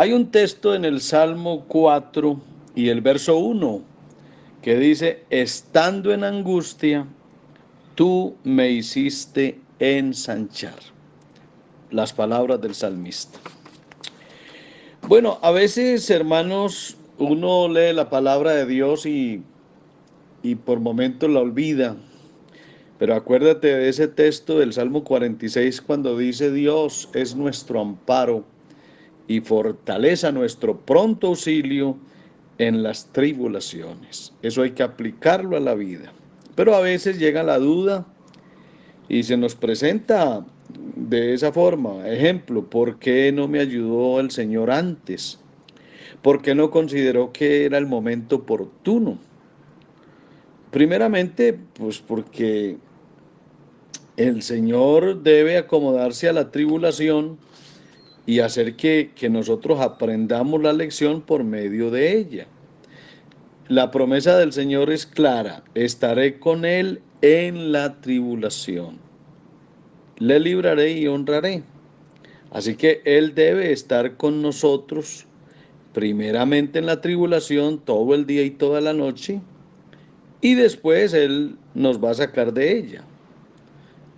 Hay un texto en el Salmo 4 y el verso 1 que dice, estando en angustia, tú me hiciste ensanchar. Las palabras del salmista. Bueno, a veces, hermanos, uno lee la palabra de Dios y por momentos la olvida. Pero acuérdate de ese texto del Salmo 46 cuando dice, Dios es nuestro amparo y fortaleza, nuestro pronto auxilio en las tribulaciones. Eso hay que aplicarlo a la vida. Pero a veces llega la duda y se nos presenta de esa forma. Ejemplo, ¿por qué no me ayudó el Señor antes? ¿Por qué no consideró que era el momento oportuno? Primeramente, pues porque el Señor debe acomodarse a la tribulación y hacer que nosotros aprendamos la lección por medio de ella. La promesa del Señor es clara, estaré con Él en la tribulación. Le libraré y honraré. Así que Él debe estar con nosotros primeramente en la tribulación todo el día y toda la noche y después Él nos va a sacar de ella.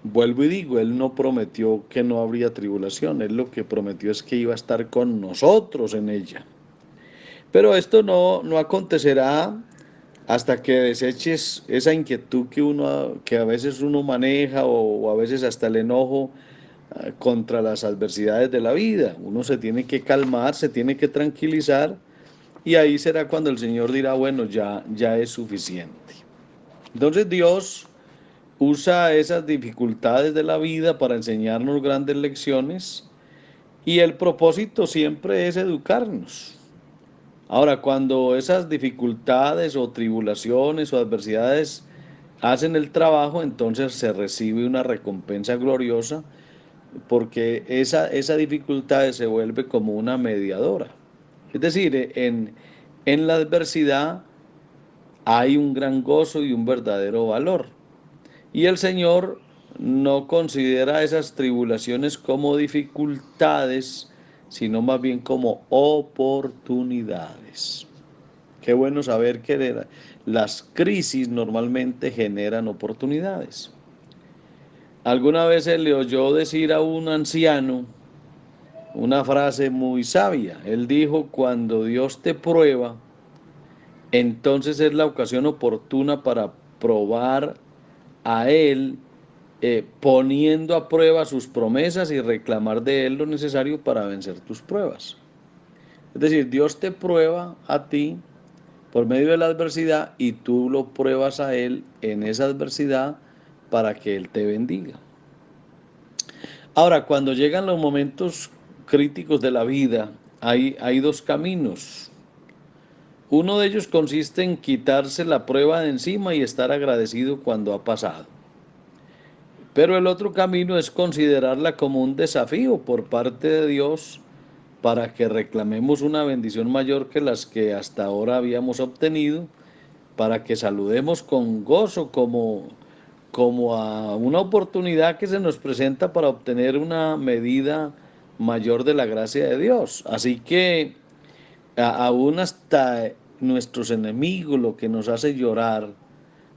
Vuelvo y digo, Él no prometió que no habría tribulación, Él lo que prometió es que iba a estar con nosotros en ella. Pero esto no acontecerá hasta que deseches esa inquietud que a veces uno maneja o a veces hasta el enojo contra las adversidades de la vida. Uno se tiene que calmar, se tiene que tranquilizar y ahí será cuando el Señor dirá, bueno, ya es suficiente. Entonces Dios usa esas dificultades de la vida para enseñarnos grandes lecciones y el propósito siempre es educarnos. Ahora, cuando esas dificultades o tribulaciones o adversidades hacen el trabajo, entonces se recibe una recompensa gloriosa porque esa dificultad se vuelve como una mediadora. Es decir, en la adversidad hay un gran gozo y un verdadero valor. Y el Señor no considera esas tribulaciones como dificultades, sino más bien como oportunidades. Qué bueno saber que las crisis normalmente generan oportunidades. Alguna vez se le oyó decir a un anciano una frase muy sabia. Él dijo, cuando Dios te prueba, entonces es la ocasión oportuna para probar a Él, poniendo a prueba sus promesas y reclamar de Él lo necesario para vencer tus pruebas. Es decir, Dios te prueba a ti por medio de la adversidad y tú lo pruebas a Él en esa adversidad para que Él te bendiga. Ahora, cuando llegan los momentos críticos de la vida, hay dos caminos. Uno de ellos consiste en quitarse la prueba de encima y estar agradecido cuando ha pasado. Pero el otro camino es considerarla como un desafío por parte de Dios para que reclamemos una bendición mayor que las que hasta ahora habíamos obtenido, para que saludemos con gozo como a una oportunidad que se nos presenta para obtener una medida mayor de la gracia de Dios. Así que aún hasta nuestros enemigos, lo que nos hace llorar,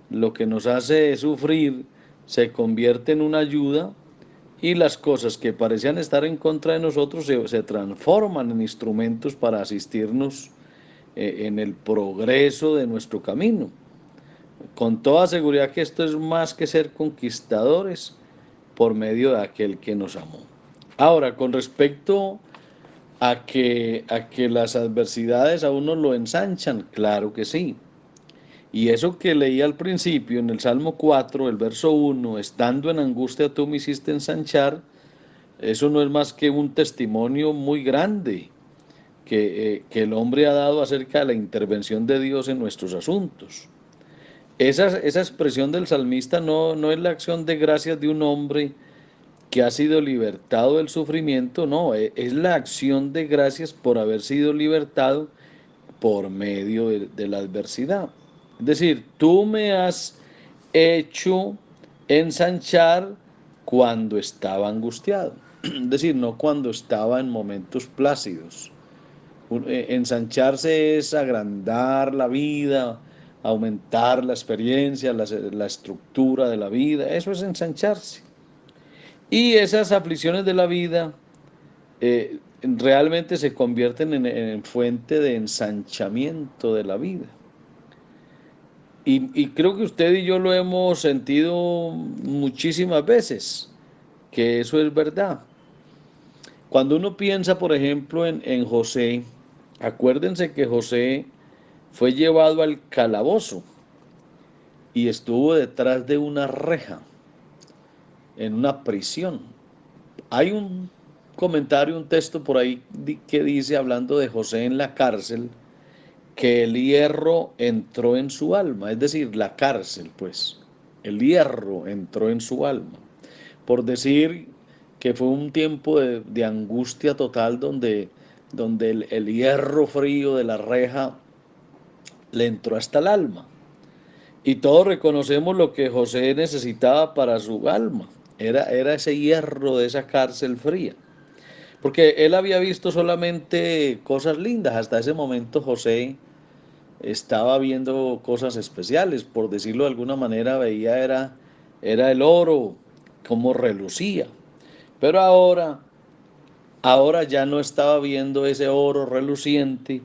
lo que nos hace sufrir, se convierte en una ayuda y las cosas que parecían estar en contra de nosotros se transforman en instrumentos para asistirnos en el progreso de nuestro camino. Con toda seguridad que esto es más que ser conquistadores por medio de aquel que nos amó. Ahora, con respecto a que las adversidades a uno lo ensanchan, claro que sí. Y eso que leí al principio en el Salmo 4, el verso 1, estando en angustia tú me hiciste ensanchar, eso no es más que un testimonio muy grande que el hombre ha dado acerca de la intervención de Dios en nuestros asuntos. Esa expresión del salmista no es la acción de gracias de un hombre que ha sido libertado del sufrimiento, no, es la acción de gracias por haber sido libertado por medio de la adversidad. Es decir, tú me has hecho ensanchar cuando estaba angustiado. Es decir, no cuando estaba en momentos plácidos. Ensancharse es agrandar la vida, aumentar la experiencia, la estructura de la vida, eso es ensancharse. Y esas aflicciones de la vida realmente se convierten en fuente de ensanchamiento de la vida. Y creo que usted y yo lo hemos sentido muchísimas veces, que eso es verdad. Cuando uno piensa, por ejemplo, en José, acuérdense que José fue llevado al calabozo y estuvo detrás de una reja, en una prisión. Hay un comentario, un texto por ahí que dice, hablando de José en la cárcel, que el hierro entró en su alma, es decir, la cárcel, pues, el hierro entró en su alma. Por decir que fue un tiempo de angustia total donde el hierro frío de la reja le entró hasta el alma. Y todos reconocemos lo que José necesitaba para su alma. Era ese hierro de esa cárcel fría. Porque él había visto solamente cosas lindas. Hasta ese momento José estaba viendo cosas especiales. Por decirlo de alguna manera, era el oro, como relucía. Pero ahora ya no estaba viendo ese oro reluciente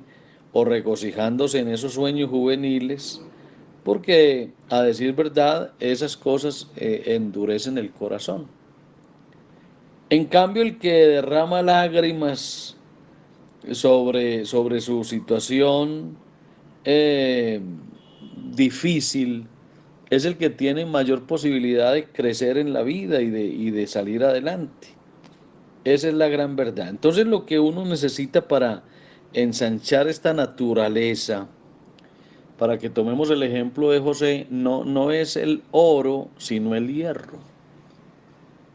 o regocijándose en esos sueños juveniles, porque a decir verdad, esas cosas endurecen el corazón. En cambio, el que derrama lágrimas sobre su situación eh, difícil es el que tiene mayor posibilidad de crecer en la vida y de salir adelante. Esa es la gran verdad. Entonces lo que uno necesita para ensanchar esta naturaleza, para que tomemos el ejemplo de José, no es el oro, sino el hierro.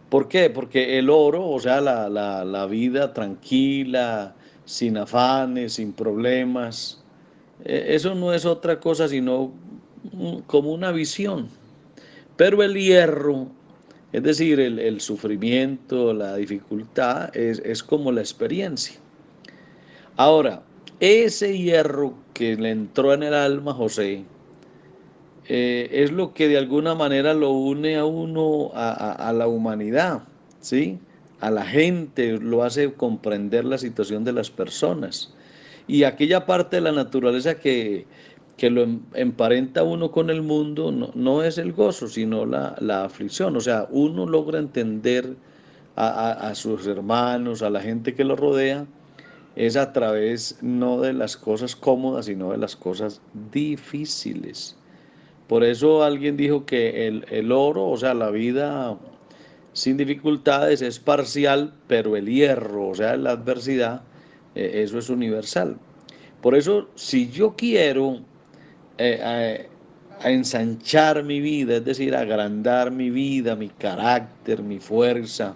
¿Por qué? Porque el oro, o sea, la vida tranquila, sin afanes, sin problemas, eso no es otra cosa sino como una visión. Pero el hierro, es decir, el sufrimiento, la dificultad, es como la experiencia. Ahora, ese hierro que le entró en el alma a José, es lo que de alguna manera lo une a uno, a la humanidad, ¿sí? A la gente, lo hace comprender la situación de las personas. Y aquella parte de la naturaleza que lo emparenta uno con el mundo no es el gozo, sino la aflicción. O sea, uno logra entender a sus hermanos, a la gente que lo rodea, es a través no de las cosas cómodas, sino de las cosas difíciles. Por eso alguien dijo que el oro, o sea, la vida sin dificultades es parcial, pero el hierro, o sea, la adversidad, eso es universal. Por eso, si yo quiero a ensanchar mi vida, es decir, agrandar mi vida, mi carácter, mi fuerza,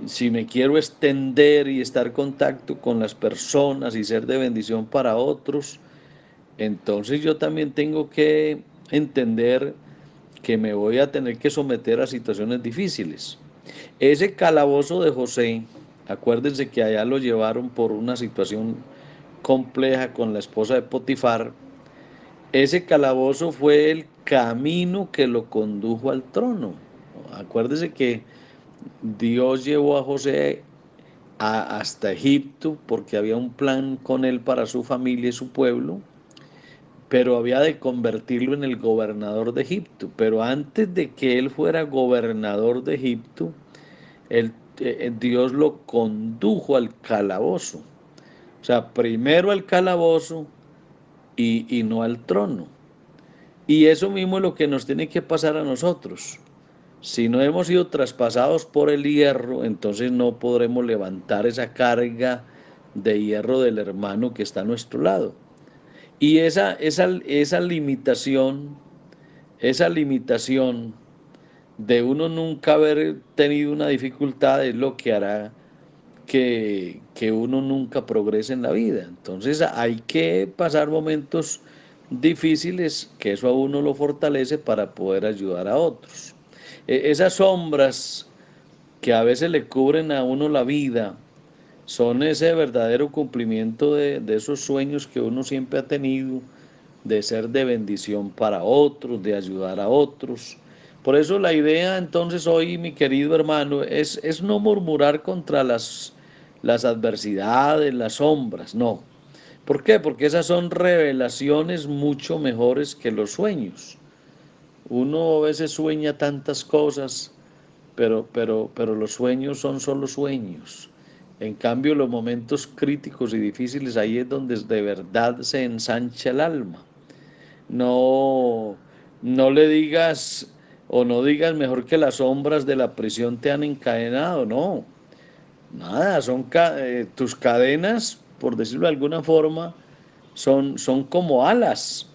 si me quiero extender y estar en contacto con las personas y ser de bendición para otros, entonces yo también tengo que entender que me voy a tener que someter a situaciones difíciles. Ese calabozo de José, acuérdense que allá lo llevaron por una situación compleja con la esposa de Potifar. Ese calabozo fue el camino que lo condujo al trono. Acuérdense que Dios llevó a José hasta Egipto porque había un plan con él para su familia y su pueblo, pero había de convertirlo en el gobernador de Egipto. Pero antes de que él fuera gobernador de Egipto, Dios lo condujo al calabozo. O sea, primero al calabozo y no al trono. Y eso mismo es lo que nos tiene que pasar a nosotros. Si no hemos sido traspasados por el hierro, entonces no podremos levantar esa carga de hierro del hermano que está a nuestro lado. Y esa limitación de uno nunca haber tenido una dificultad es lo que hará que uno nunca progrese en la vida. Entonces hay que pasar momentos difíciles, que eso a uno lo fortalece para poder ayudar a otros. Esas sombras que a veces le cubren a uno la vida, son ese verdadero cumplimiento de esos sueños que uno siempre ha tenido, de ser de bendición para otros, de ayudar a otros. Por eso la idea entonces hoy, mi querido hermano, es no murmurar contra las adversidades, las sombras, no. ¿Por qué? Porque esas son revelaciones mucho mejores que los sueños. Uno a veces sueña tantas cosas, pero los sueños son solo sueños. En cambio, los momentos críticos y difíciles, ahí es donde de verdad se ensancha el alma. No, no le digas o no digas mejor que las sombras de la prisión te han encadenado, no. Nada, son tus cadenas, por decirlo de alguna forma, son como alas,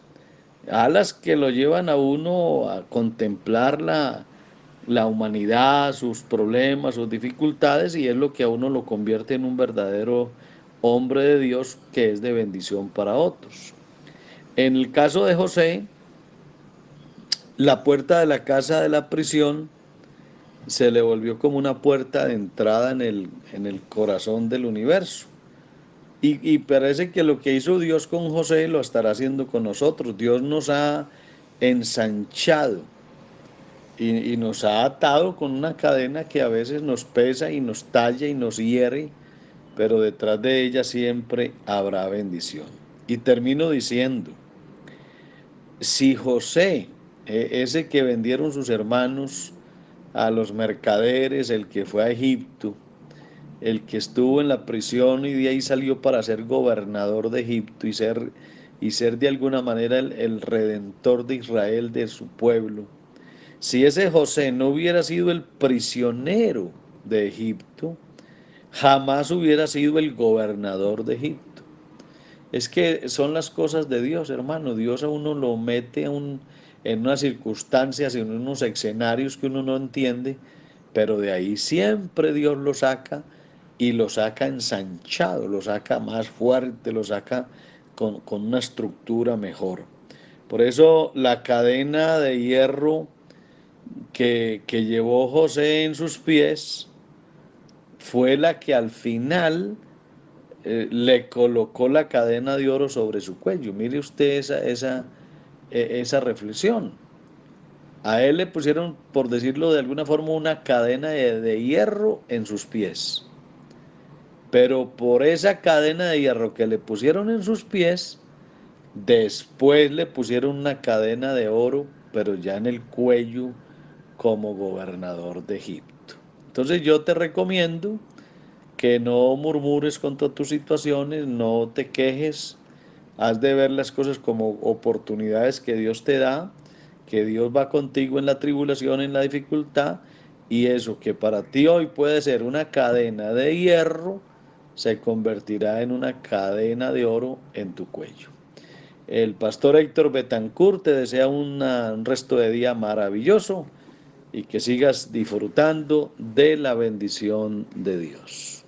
alas que lo llevan a uno a contemplar la humanidad, sus problemas, sus dificultades, y es lo que a uno lo convierte en un verdadero hombre de Dios que es de bendición para otros. En el caso de José, la puerta de la casa de la prisión se le volvió como una puerta de entrada en el corazón del universo. Y parece que lo que hizo Dios con José lo estará haciendo con nosotros. Dios nos ha ensanchado y nos ha atado con una cadena que a veces nos pesa y nos talla y nos hiere, pero detrás de ella siempre habrá bendición. Y termino diciendo, si José, ese que vendieron sus hermanos a los mercaderes, el que fue a Egipto, el que estuvo en la prisión y de ahí salió para ser gobernador de Egipto y ser de alguna manera el redentor de Israel, de su pueblo. Si ese José no hubiera sido el prisionero de Egipto, jamás hubiera sido el gobernador de Egipto. Es que son las cosas de Dios, hermano. Dios a uno lo mete en unas circunstancias, en unos escenarios que uno no entiende, pero de ahí siempre Dios lo saca y lo saca ensanchado, lo saca más fuerte, lo saca con una estructura mejor. Por eso la cadena de hierro que llevó José en sus pies fue la que al final le colocó la cadena de oro sobre su cuello. Mire usted esa reflexión. A él le pusieron, por decirlo de alguna forma, una cadena de hierro en sus pies. Pero por esa cadena de hierro que le pusieron en sus pies, después le pusieron una cadena de oro, pero ya en el cuello como gobernador de Egipto. Entonces yo te recomiendo que no murmures contra tus situaciones, no te quejes, has de ver las cosas como oportunidades que Dios te da, que Dios va contigo en la tribulación, en la dificultad, y eso que para ti hoy puede ser una cadena de hierro, se convertirá en una cadena de oro en tu cuello. El pastor Héctor Betancourt te desea un resto de día maravilloso y que sigas disfrutando de la bendición de Dios.